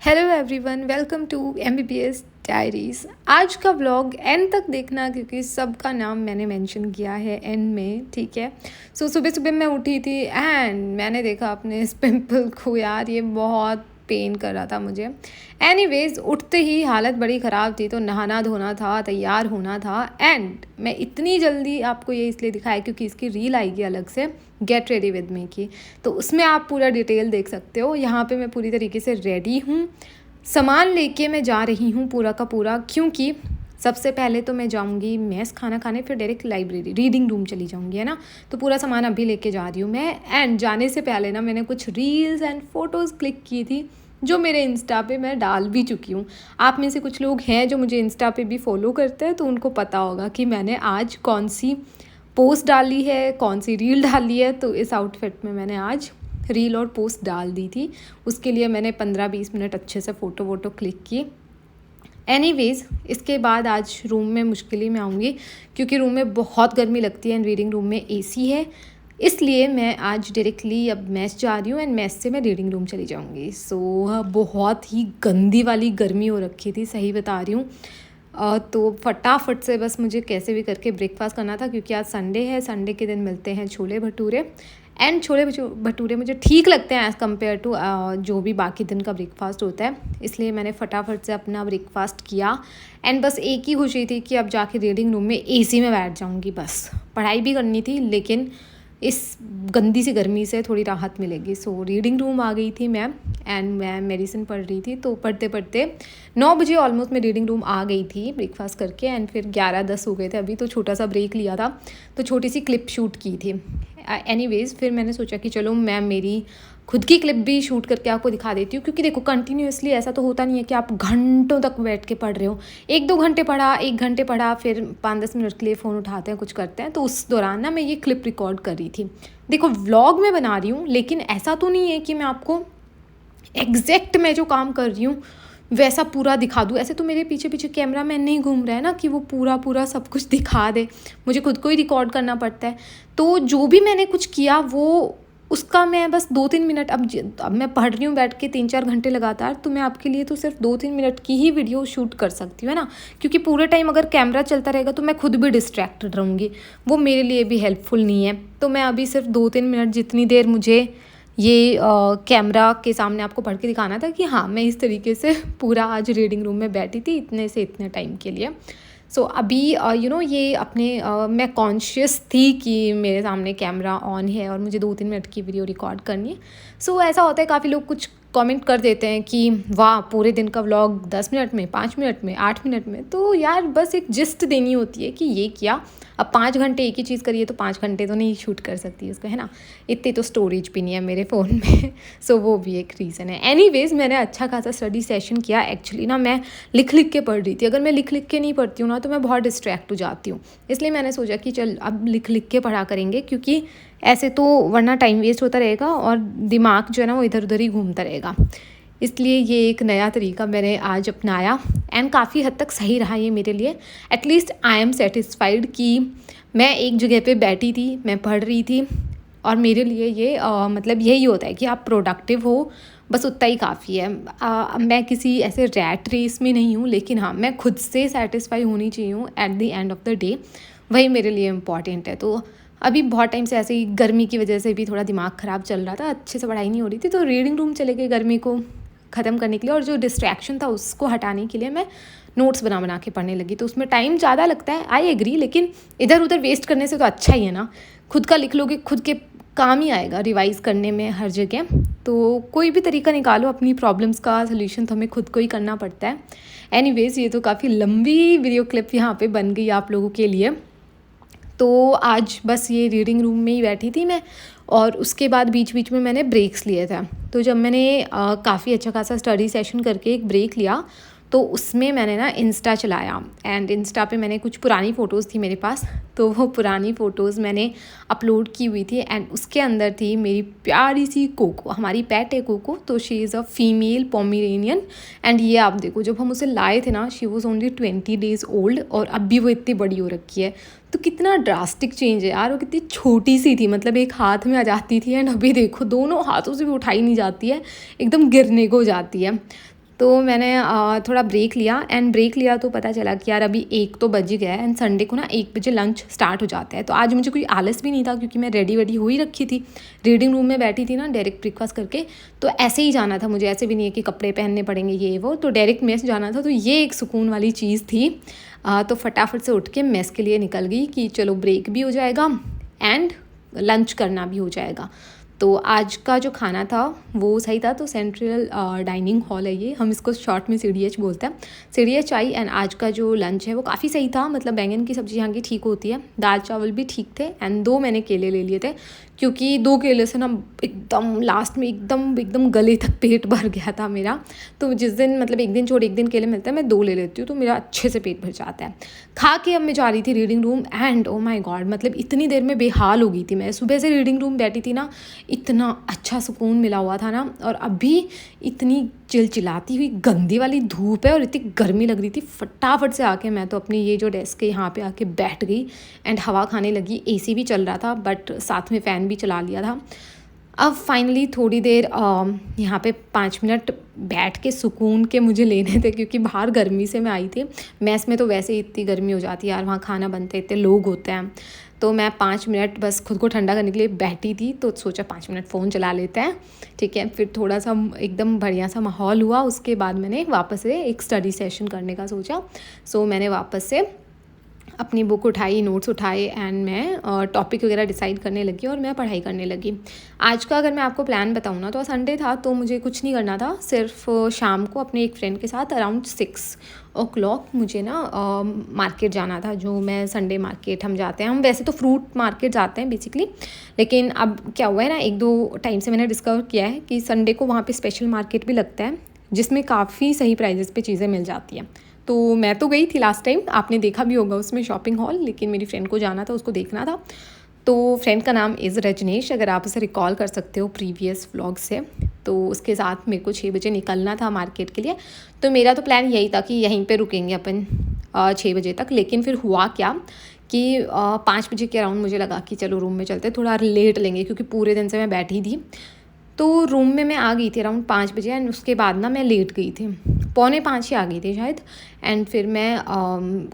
Hello everyone, welcome to MBBS diaries. आज का vlog and तक देखना क्योंकि सबका नाम मैंने मेंशन किया है एंड में, ठीक है। सुबह सुबह मैं उठी थी एंड मैंने देखा अपने इस पिंपल को। यार ये बहुत पेन कर रहा था मुझे। एनीवेज, उठते ही हालत बड़ी ख़राब थी तो नहाना धोना था, तैयार होना था। एंड मैं इतनी जल्दी आपको ये इसलिए दिखाया क्योंकि इसकी रील आएगी अलग से, गेट रेडी विद मी की, तो उसमें आप पूरा डिटेल देख सकते हो। यहाँ पे मैं पूरी तरीके से रेडी हूँ, सामान लेके मैं जा रही हूँ पूरा का पूरा, क्योंकि सबसे पहले तो मैं जाऊँगी मेस खाना खाने, फिर डायरेक्ट लाइब्रेरी रीडिंग रूम चली जाऊँगी, है ना। तो पूरा सामान अभी लेके जा रही हूँ मैं। एंड जाने से पहले ना मैंने कुछ रील्स एंड फ़ोटोज़ क्लिक की थी जो मेरे इंस्टा पे मैं डाल भी चुकी हूँ। आप में से कुछ लोग हैं जो मुझे इंस्टा पे भी फॉलो करते हैं, तो उनको पता होगा कि मैंने आज कौन सी पोस्ट डाली है, कौन सी रील डाली है। तो इस आउटफिट में मैंने आज रील और पोस्ट डाल दी थी। उसके लिए मैंने 15-20 मिनट अच्छे से फ़ोटो वोटो क्लिक किए। एनीवेज़, इसके बाद आज रूम में मुश्किल ही में आऊँगी क्योंकि रूम में बहुत गर्मी लगती है एंड रीडिंग रूम में एसी है। इसलिए मैं आज डायरेक्टली अब मेस जा रही हूँ एंड मेस से मैं रीडिंग रूम चली जाऊँगी। बहुत ही गंदी वाली गर्मी हो रखी थी, सही बता रही हूँ। तो फटाफट से बस मुझे कैसे भी करके ब्रेकफास्ट करना था क्योंकि आज संडे है। संडे के दिन मिलते हैं छोले भटूरे। एंड छोले भटूरे मुझे ठीक लगते हैं एज़ कम्पेयर टू जो भी बाकी दिन का ब्रेकफास्ट होता है। इसलिए मैंने फटाफट से अपना ब्रेकफास्ट किया एंड बस एक ही खुशी थी कि अब जाके रीडिंग रूम में एसी में बैठ जाऊंगी। बस पढ़ाई भी करनी थी लेकिन इस गंदी सी गर्मी से थोड़ी राहत मिलेगी। रीडिंग रूम आ गई थी मैं एंड मैं मेडिसिन पढ़ रही थी। तो पढ़ते पढ़ते 9 बजे ऑलमोस्ट मैं रीडिंग रूम आ गई थी ब्रेकफास्ट करके। एंड फिर 11-10 हो गए थे। अभी तो छोटा सा ब्रेक लिया था तो छोटी सी क्लिप शूट की थी। एनीवेज़, फिर मैंने सोचा कि चलो मैं मेरी खुद की क्लिप भी शूट करके आपको दिखा देती हूँ क्योंकि देखो कंटिन्यूअसली ऐसा तो होता नहीं है कि आप घंटों तक बैठ के पढ़ रहे हो। 1-2 घंटे पढ़ा, 1 घंटे पढ़ा, फिर 5-10 मिनट के लिए फ़ोन उठाते हैं, कुछ करते हैं। तो उस दौरान ना मैं ये क्लिप रिकॉर्ड कर रही थी। देखो व्लॉग में बना रही हूँ लेकिन ऐसा तो नहीं है कि मैं आपको एग्जैक्ट मैं जो काम कर रही हूँ वैसा पूरा दिखा दूँ। ऐसे तो मेरे पीछे पीछे कैमरा मैन नहीं घूम रहा है ना कि वो पूरा सब कुछ दिखा दे। मुझे खुद को ही रिकॉर्ड करना पड़ता है। तो जो भी मैंने कुछ किया वो उसका मैं बस 2-3 मिनट, अब मैं पढ़ रही हूँ बैठ के 3-4 घंटे लगातार, तो मैं आपके लिए तो सिर्फ 2-3 मिनट की ही वीडियो शूट कर सकती हूँ, है ना। क्योंकि पूरे टाइम अगर कैमरा चलता रहेगा तो मैं खुद भी डिस्ट्रैक्टेड रहूँगी, वो मेरे लिए भी हेल्पफुल नहीं है। तो मैं अभी सिर्फ 2-3 मिनट, जितनी देर मुझे ये कैमरा के सामने आपको पढ़ के दिखाना था कि हाँ मैं इस तरीके से पूरा आज रीडिंग रूम में बैठी थी इतने से इतने टाइम के लिए। अभी ये अपने मैं कॉन्शियस थी कि मेरे सामने कैमरा ऑन है और मुझे 2-3 मिनट की वीडियो रिकॉर्ड करनी है। ऐसा होता है, काफ़ी लोग कुछ कमेंट कर देते हैं कि वाह पूरे दिन का व्लॉग 10 मिनट में, 5 मिनट में, 8 मिनट में। तो यार बस एक जिस्ट देनी होती है कि ये किया। अब 5 घंटे एक ही चीज़ करिए तो 5 घंटे तो नहीं शूट कर सकती उसको, है ना। इतनी तो स्टोरेज भी नहीं है मेरे फ़ोन में। वो भी एक रीज़न है। एनीवेज़, मैंने अच्छा खासा स्टडी सेशन किया। एक्चुअली ना मैं लिख लिख के पढ़ रही थी। अगर मैं लिख लिख के नहीं पढ़ती हूँ ना तो मैं बहुत डिस्ट्रैक्ट हो जाती हूँ। इसलिए मैंने सोचा कि चल अब लिख लिख के पढ़ा करेंगे क्योंकि ऐसे तो वरना टाइम वेस्ट होता रहेगा और दिमाग जो है ना वो इधर उधर ही घूमता रहेगा। इसलिए ये एक नया तरीका मैंने आज अपनाया एंड काफ़ी हद तक सही रहा ये मेरे लिए। एटलीस्ट आई एम सेटिस्फाइड कि मैं एक जगह पे बैठी थी, मैं पढ़ रही थी और मेरे लिए ये मतलब यही होता है कि आप प्रोडक्टिव हो, बस उतना ही काफ़ी है। मैं किसी ऐसे रैट रेस में नहीं हूँ लेकिन हाँ मैं खुद से सेटिस्फाई होनी चाहिए हूँ at the end of the day, वही मेरे लिए इम्पॉर्टेंट है। तो अभी बहुत टाइम से ऐसे ही गर्मी की वजह से भी थोड़ा दिमाग ख़राब चल रहा था, अच्छे से पढ़ाई नहीं हो रही थी, तो रीडिंग रूम चले गए गर्मी को ख़त्म करने के लिए और जो डिस्ट्रैक्शन था उसको हटाने के लिए मैं नोट्स बना के पढ़ने लगी। तो उसमें टाइम ज़्यादा लगता है, आई एग्री, लेकिन इधर उधर वेस्ट करने से तो अच्छा ही है ना। खुद का लिख लोगे, खुद के काम ही आएगा रिवाइज़ करने में हर जगह। तो कोई भी तरीका निकालो, अपनी प्रॉब्लम्स का सलूशन तो हमें खुद को ही करना पड़ता है। एनीवेज़, ये तो काफ़ी लंबी वीडियो क्लिप यहाँ पे बन गई आप लोगों के लिए। तो आज बस ये रीडिंग रूम में ही बैठी थी मैं और उसके बाद बीच बीच में मैंने ब्रेक्स लिए थे। तो जब मैंने काफ़ी अच्छा खासा स्टडी सेशन करके एक ब्रेक लिया तो उसमें मैंने ना इंस्टा चलाया एंड इंस्टा पे मैंने कुछ पुरानी फ़ोटोज़ थी मेरे पास, तो वो पुरानी फ़ोटोज़ मैंने अपलोड की हुई थी एंड उसके अंदर थी मेरी प्यारी सी कोको। हमारी पेट है कोको, तो she is a female Pomeranian and ये आप देखो, जब हम उसे लाए थे ना she was only 20 days old और अब भी वो इतनी बड़ी हो रखी है। तो कितना ड्रास्टिक चेंज है यार। वो कितनी छोटी सी थी, मतलब एक हाथ में आ जाती थी एंड अभी देखो दोनों हाथों से भी उठाई नहीं जाती है, एकदम गिरने को जाती है। तो मैंने थोड़ा ब्रेक लिया एंड ब्रेक लिया तो पता चला कि यार अभी 1 तो बज ही गया है एंड संडे को ना 1 बजे लंच स्टार्ट हो जाता है। तो आज मुझे कोई आलस भी नहीं था क्योंकि मैं रेडी वेडी हो ही रखी थी, रीडिंग रूम में बैठी थी ना डायरेक्ट ब्रेकफास्ट करके। तो ऐसे ही जाना था मुझे, ऐसे भी नहीं है कि कपड़े पहनने पड़ेंगे ये वो, तो डायरेक्ट मेस जाना था। तो ये एक सुकून वाली चीज़ थी। तो फटाफट से उठ के मेस के लिए निकल गई कि चलो ब्रेक भी हो जाएगा एंड लंच करना भी हो जाएगा। तो आज का जो खाना था वो सही था। तो सेंट्रल डाइनिंग हॉल है ये, हम इसको शॉर्ट में CDH बोलते हैं, CDH आई। एंड आज का जो लंच है वो काफ़ी सही था, मतलब बैंगन की सब्ज़ी यहाँ की ठीक होती है, दाल चावल भी ठीक थे एंड 2 मैंने केले ले लिए थे क्योंकि 2 केले से ना एकदम लास्ट में एकदम गले तक पेट भर गया था मेरा। तो जिस दिन मतलब एक दिन छोड़ एक दिन केले मिलते हैं, मैं 2 ले लेती हूँ तो मेरा अच्छे से पेट भर जाता है। खा के अब मैं जा रही थी reading room and O my God, मतलब इतनी देर में बेहाल हो गई थी मैं। सुबह से रीडिंग रूम बैठी थी ना, इतना अच्छा सुकून मिला हुआ था ना, और अभी इतनी चिलचिलाती हुई गंदी वाली धूप है और इतनी गर्मी लग रही थी। फटाफट से आके मैं तो अपनी ये जो डेस्क है यहाँ पे आके बैठ गई एंड हवा खाने लगी। AC भी चल रहा था बट साथ में फ़ैन भी चला लिया था। अब फाइनली थोड़ी देर यहाँ पे 5 मिनट बैठ के सुकून के मुझे लेने थे क्योंकि बाहर गर्मी से मैं आई थी। मेस में तो वैसे ही इतनी गर्मी हो जाती है यार, वहाँ खाना बनते इतने लोग होते हैं। तो मैं 5 मिनट बस खुद को ठंडा करने के लिए बैठी थी, तो सोचा 5 मिनट फ़ोन चला लेते हैं, ठीक है। फिर थोड़ा सा एकदम बढ़िया सा माहौल हुआ, उसके बाद मैंने वापस से एक स्टडी सेशन करने का सोचा। सो मैंने वापस से अपनी बुक उठाई, नोट्स उठाए एंड मैं टॉपिक वगैरह डिसाइड करने लगी और मैं पढ़ाई करने लगी। आज का अगर मैं आपको प्लान बताऊँ ना, तो संडे था तो मुझे कुछ नहीं करना था, सिर्फ शाम को अपने एक फ्रेंड के साथ अराउंड 6 o'clock मुझे ना मार्केट जाना था। जो मैं संडे मार्केट हम जाते हैं, हम वैसे तो फ्रूट मार्केट जाते हैं बेसिकली, लेकिन अब क्या हुआ है ना, 1-2 टाइम से मैंने डिस्कवर किया है कि संडे को वहाँ पे स्पेशल मार्केट भी लगता है जिसमें काफ़ी सही प्राइजेस पे चीज़ें मिल जाती हैं। तो मैं तो गई थी लास्ट टाइम, आपने देखा भी होगा उसमें शॉपिंग हॉल, लेकिन मेरी फ्रेंड को जाना था, उसको देखना था। तो फ्रेंड का नाम इज़ रजनीश, अगर आप उसे रिकॉल कर सकते हो प्रीवियस व्लॉग से। तो उसके साथ मेरे को 6 बजे निकलना था मार्केट के लिए। तो मेरा तो प्लान यही था कि यहीं पे रुकेंगे अपन 6 बजे तक, लेकिन फिर हुआ क्या कि 5 बजे के अराउंड मुझे लगा कि चलो रूम में चलते, थोड़ा लेट लेंगे क्योंकि पूरे दिन से मैं बैठी थी। तो रूम में मैं आ गई थी अराउंड 5 बजे एंड उसके बाद ना मैं लेट गई थी, 4:45 ही आ गई थी शायद। एंड फिर मैं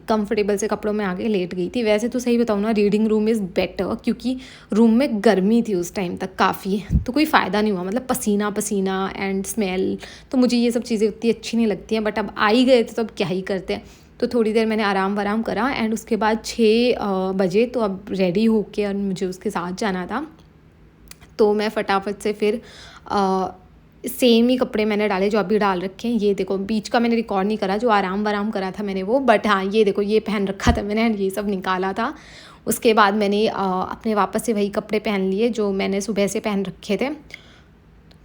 कंफर्टेबल से कपड़ों में आके लेट गई थी। वैसे तो सही बताऊँ ना, रीडिंग रूम इज़ बेटर क्योंकि रूम में गर्मी थी उस टाइम तक काफ़ी, तो कोई फ़ायदा नहीं हुआ, मतलब पसीना पसीना एंड स्मेल, तो मुझे ये सब चीज़ें उतनी अच्छी नहीं लगती हैं। बट अब आ ही गए थे तो अब क्या ही करते हैं। तो थोड़ी देर मैंने आराम वराम करा एंड उसके बाद 6 बजे तो अब रेडी होके और मुझे उसके साथ जाना था। तो मैं फटाफट से फिर सेम ही कपड़े मैंने डाले जो अभी डाल रखे हैं। ये देखो, बीच का मैंने रिकॉर्ड नहीं करा, जो आराम वाराम करा था मैंने वो, बट हाँ ये देखो ये पहन रखा था मैंने एंड ये सब निकाला था। उसके बाद मैंने अपने वापस से वही कपड़े पहन लिए जो मैंने सुबह से पहन रखे थे,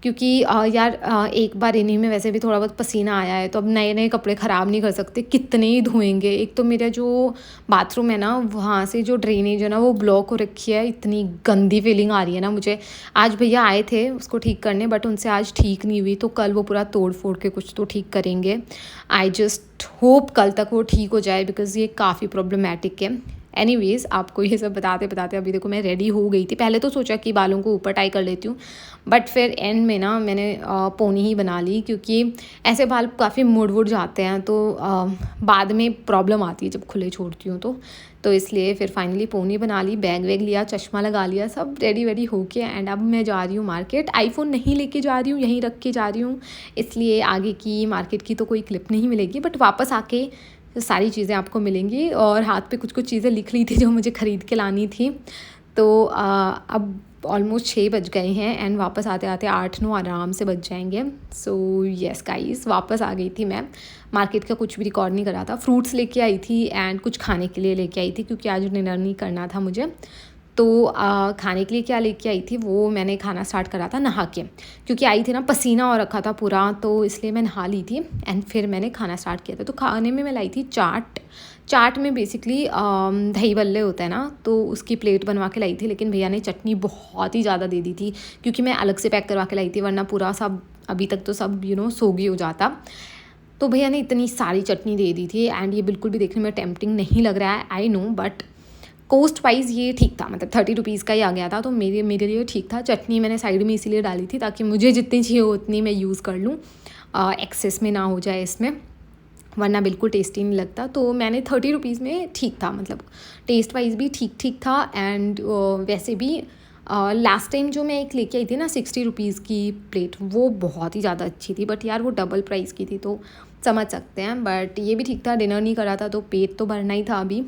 क्योंकि यार एक बार इन्हीं में वैसे भी थोड़ा बहुत पसीना आया है, तो अब नए नए कपड़े ख़राब नहीं कर सकते, कितने ही धोएंगे। एक तो मेरा जो बाथरूम है ना, वहाँ से जो ड्रेनेज है ना वो ब्लॉक हो रखी है, इतनी गंदी फीलिंग आ रही है ना मुझे। आज भैया आए थे उसको ठीक करने, बट उनसे आज ठीक नहीं हुई, तो कल वो पूरा तोड़ फोड़ के कुछ तो ठीक करेंगे। आई जस्ट होप कल तक वो ठीक हो जाए बिकॉज़ ये काफ़ी प्रॉब्लमेटिक है। एनीवेज़, आपको ये सब बताते बताते अभी देखो मैं रेडी हो गई थी। पहले तो सोचा कि बालों को ऊपर टाई कर लेती हूँ, बट फिर एंड में ना मैंने पोनी ही बना ली, क्योंकि ऐसे बाल काफ़ी मुड़ वुड़ जाते हैं, तो बाद में प्रॉब्लम आती है जब खुले छोड़ती हूँ तो इसलिए फिर फाइनली पोनी बना ली, बैग वैग लिया, चश्मा लगा लिया, सब रेडी वेडी होके एंड अब मैं जा रही हूँ मार्केट। आईफोन नहीं लेके जा रही हूँ, यहीं रख के जा रही हूँ, इसलिए आगे की मार्केट की तो कोई क्लिप नहीं मिलेगी, बट वापस आके सारी चीज़ें आपको मिलेंगी। और हाथ पे कुछ कुछ चीज़ें लिख ली थी जो मुझे ख़रीद के लानी थी। तो अब ऑलमोस्ट 6 बज गए हैं एंड वापस आते आते 8-9 आराम से बज जाएंगे। सो येस गाइस, वापस आ गई थी मैं। मार्केट का कुछ भी रिकॉर्ड नहीं करा था, फ्रूट्स लेके आई थी एंड कुछ खाने के लिए लेके आई थी, क्योंकि आज डिनर नहीं करना था मुझे। तो खाने के लिए क्या लेके आई थी, वो मैंने खाना स्टार्ट करा था नहा के, क्योंकि आई थी ना पसीना हो रखा था पूरा, तो इसलिए मैं नहा ली थी एंड फिर मैंने खाना स्टार्ट किया था। तो खाने में मैं लाई थी चाट में बेसिकली दही बल्ले होता है ना, तो उसकी प्लेट बनवा के लाई थी, लेकिन भैया ने चटनी बहुत ही ज़्यादा दे दी थी, क्योंकि मैं अलग से पैक करवा के लाई थी, वरना पूरा सब अभी तक तो सब सोगी हो जाता। तो भैया ने इतनी सारी चटनी दे दी थी एंड ये बिल्कुल भी देखने में टेम्पटिंग नहीं लग रहा है, I know, but cost wise ये ठीक था, मतलब 30 रुपीज़ का ही आ गया था, तो मेरे लिए ठीक था। चटनी मैंने साइड में इसीलिए डाली थी ताकि मुझे जितनी चाहिए उतनी मैं यूज़ कर लूँ। एक्सेस में ना हो जाए इसमें, वरना बिल्कुल टेस्टी नहीं लगता। तो मैंने 30 रुपीज़ में ठीक था, मतलब टेस्ट वाइज भी ठीक ठीक था। एंड वैसे भी लास्ट टाइम जो मैं एक लेके आई थी ना 60 रुपीज़ की प्लेट, वो बहुत ही ज़्यादा अच्छी थी, बट यार वो डबल प्राइस की थी, तो समझ सकते हैं। बट ये भी ठीक था, डिनर नहीं करा था तो पेट तो भरना ही था अभी,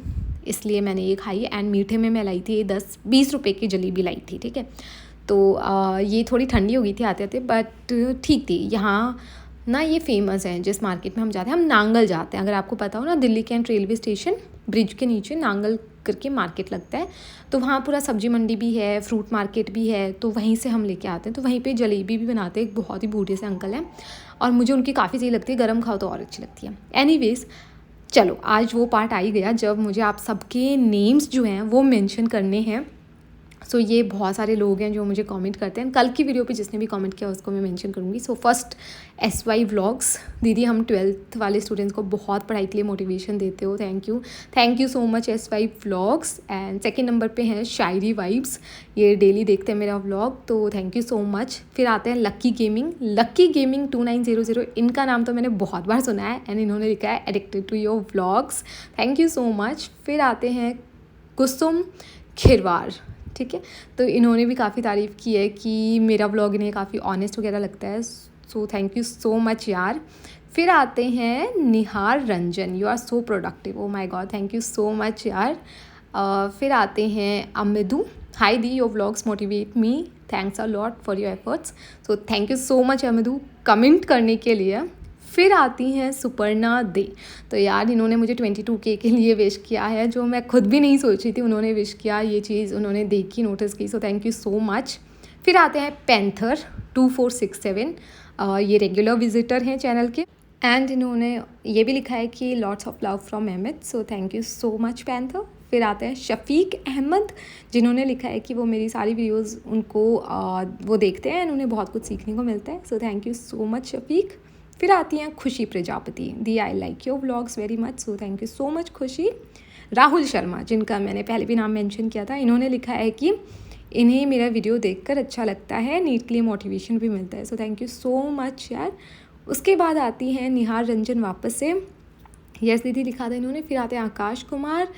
इसलिए मैंने ये खाई। एंड मीठे में मैं लाई थी 10-20 रुपये की जलेबी लाई थी, ठीक है। तो ये थोड़ी ठंडी हो गई थी आते आते, बट ठीक थी। यहाँ ना ये फेमस है जिस मार्केट में हम जाते हैं, हम नांगल जाते हैं, अगर आपको पता हो ना, Delhi cantt railway station bridge के नीचे नांगल करके मार्केट लगता है, तो वहाँ पूरा सब्जी मंडी भी है, फ्रूट मार्केट भी है, तो वहीं से हम लेके आते हैं। तो वहीं पे जलेबी भी बनाते हैं, एक बहुत ही बूढ़े से अंकल हैं, और मुझे उनकी काफ़ी सही लगती है, गरम खाओ तो और अच्छी लगती है। एनीवेज, चलो आज वो पार्ट आ ही गया जब मुझे आप सबके नेम्स जो हैं वो मेंशन करने हैं। सो ये बहुत सारे लोग हैं जो मुझे कमेंट करते हैं, कल की वीडियो पे जिसने भी कमेंट किया उसको मैं मेंशन करूँगी। सो फर्स्ट SY व्लॉग्स, दीदी हम 12th वाले स्टूडेंट्स को बहुत पढ़ाई के लिए मोटिवेशन देते हो, thank you so much SY vlogs. And second number पे है शायरी वाइब्स, ये डेली देखते हैं मेरा व्लॉग, तो थैंक यू सो मच। फिर आते हैं लक्की गेमिंग 2900, इनका नाम तो मैंने बहुत बार सुना है, एंड इन्होंने लिखा है addicted to your vlogs, thank you so much. फिर आते हैं कुसुम खिरवार, ठीक है, तो इन्होंने भी काफ़ी तारीफ़ की है कि मेरा व्लॉग इन्हें काफ़ी ऑनेस्ट वगैरह लगता है, so thank you so much यार। फिर आते हैं Nihar Ranjan, you are so productive, oh my god, thank you so much यार। फिर आते हैं अमिदू, हाई दी, your vlogs motivate me, thanks a lot for your efforts, so thank you so much Amidu comment करने के लिए। फिर आती हैं सुपर्णा दे, तो यार इन्होंने मुझे 22K के लिए विश किया है, जो मैं खुद भी नहीं सोची थी, उन्होंने विश किया, ये चीज़ उन्होंने देखी, नोटिस की, so thank you so much. फिर आते हैं पैंथर 2467, ये रेगुलर विजिटर हैं चैनल के, एंड इन्होंने ये भी लिखा है कि lots of love from Ahmed, so thank you so much panther. फिर आते हैं शफीक अहमद, जिन्होंने लिखा है कि वो मेरी सारी वीडियोज़ उनको वो देखते हैं एंड उन्हें बहुत कुछ सीखने को मिलता है, so thank you so much Shafiq. फिर आती हैं खुशी प्रजापति, दी I like your vlogs very much, so thank you so much Khushi. Rahul Sharma, जिनका मैंने पहले भी नाम मेंशन किया था, इन्होंने लिखा है कि इन्हें मेरा वीडियो देखकर अच्छा लगता है, नीट के लिए मोटिवेशन भी मिलता है, so thank you so much यार। उसके बाद आती हैं निहार रंजन वापस से, यस दीदी लिखा था इन्होंने। फिर आते हैं आकाश कुमार,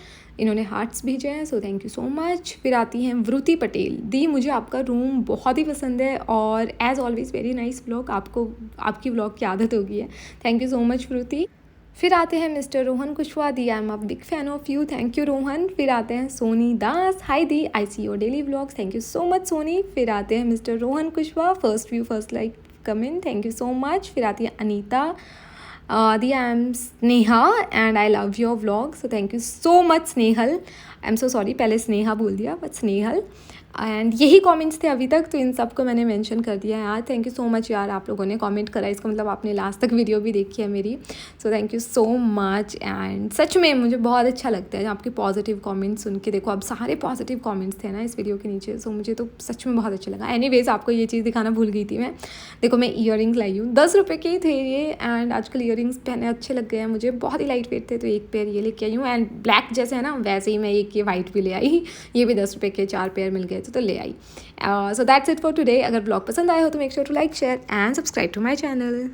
इन्होंने हार्ट्स भेजे हैं, सो थैंक यू सो मच। फिर आती हैं वृति पटेल, दी मुझे आपका रूम बहुत ही पसंद है और as always very nice vlog, आपको आपकी व्लॉग की आदत हो गई है, थैंक यू सो मच वृति। फिर आते हैं मिस्टर रोहन कुशवाहा, दी I am a big fan of you, thank you Rohan. फिर आते हैं सोनी दास, हाई दी, I see your daily vlogs, thank you so much Soni. फिर आते हैं mister Rohan Kushwaha, first view first like comment, thank you so much. फिर आती है अनीता, दी I am Sneha and I love your vlog, so thank you so much Snehal, I am so sorry पहले स्नेहा बोल दिया, बट स्नेहल। एंड यही कमेंट्स थे अभी तक, तो इन सब को मैंने मेंशन कर दिया है यार, थैंक यू सो मच यार, आप लोगों ने कमेंट करा, इसका मतलब आपने लास्ट तक वीडियो भी देखी है मेरी, सो thank you so much. And such में मुझे बहुत अच्छा लगता है जब आपके पॉजिटिव कमेंट्स सुन के, देखो अब सारे पॉजिटिव कमेंट्स थे ना इस वीडियो के नीचे, सो मुझे तो सच में बहुत अच्छा लगा। एनीवेज, आपको ये चीज़ दिखाना भूल गई थी मैं, देखो मैं ईयरिंग्स लाई हूँ, 10 रुपये के ही थे ये, एंड आजकल ईयरिंग्स पहने अच्छे लग गए हैं मुझे, बहुत ही लाइट वेट थे, तो एक पेयर ये लेके आई हूँ, एंड ब्लैक जैसे है ना वैसे ही मैं एक ये वाइट भी ले आई, ये भी 10 रुपये के 4 पेयर मिल गए थे तो ले आई। So that's it for today. अगर ब्लॉग पसंद आया हो तो make sure to like share and subscribe to my channel.